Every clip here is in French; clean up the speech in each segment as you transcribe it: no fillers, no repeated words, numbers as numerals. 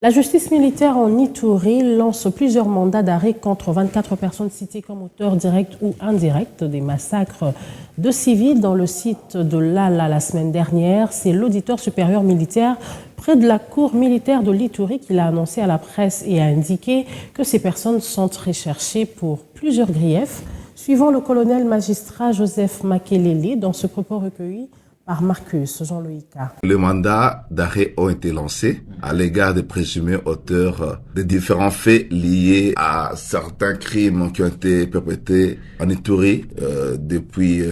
La justice militaire en Ituri lance plusieurs mandats d'arrêt contre 24 personnes citées comme auteurs directs ou indirects des massacres de civils dans le site de Lala la semaine dernière. C'est l'auditeur supérieur militaire près de la cour militaire de l'Ituri qui l'a annoncé à la presse et a indiqué que ces personnes sont recherchées pour plusieurs griefs. Suivant le colonel magistrat Joseph Makelele dans ce propos recueilli par Marcus Jean-Loïc. Les mandats d'arrêt ont été lancés à l'égard des présumés auteurs de différents faits liés à certains crimes qui ont été perpétrés en Ituri depuis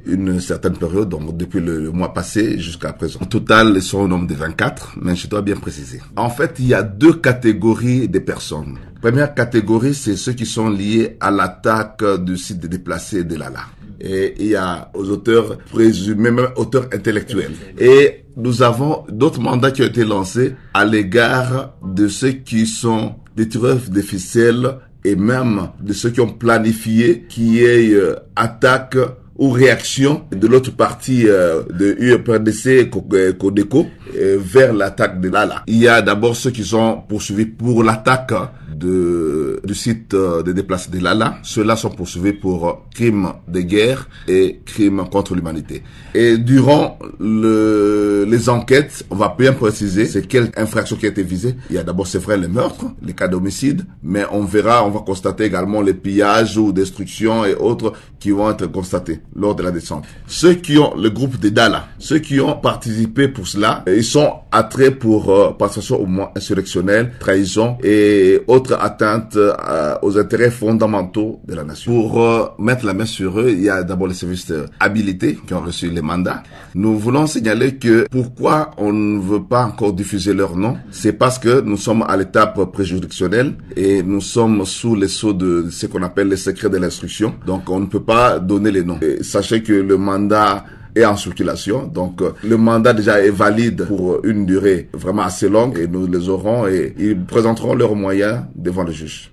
une certaine période, donc depuis le mois passé jusqu'à présent. Au total, ils sont au nombre de 24, mais je dois bien préciser. En fait, il y a deux catégories de personnes. Première catégorie, c'est ceux qui sont liés à l'attaque du site de déplacés de Lala. Et il y a aux auteurs présumés, même auteurs intellectuels. Et nous avons d'autres mandats qui ont été lancés à l'égard de ceux qui sont des tireurs de ficelles et même de ceux qui ont planifié qu'il y ait attaque ou réaction de l'autre partie de UPRDC et Codeco vers l'attaque de Lala. Il y a d'abord ceux qui sont poursuivis pour l'attaque du site de déplacés de Lala. Ceux-là sont poursuivis pour crimes de guerre et crimes contre l'humanité. Et durant les enquêtes, on va bien préciser c'est quelle infraction qui a été visée. Il y a d'abord, c'est vrai, les meurtres, les cas d'homicide, mais on va constater également les pillages ou destructions et autres qui vont être constatés lors de la descente. Ceux qui ont le groupe de Dala, ceux qui ont participé pour cela, ils sont attraits pour participation au moins insurrectionnelle, trahison et autres atteintes aux intérêts fondamentaux de la nation. Pour mettre la main sur eux, il y a d'abord les services habilités qui ont reçu les mandats. Nous voulons signaler que pourquoi on ne veut pas encore diffuser leur nom, c'est parce que nous sommes à l'étape préjuridictionnelle et nous sommes sous les sceaux de ce qu'on appelle les secrets de l'instruction. Donc on ne peut pas donner les noms. Et sachez que le mandat est en circulation. Donc, le mandat déjà est valide pour une durée vraiment assez longue et nous les aurons et ils présenteront leurs moyens devant le juge.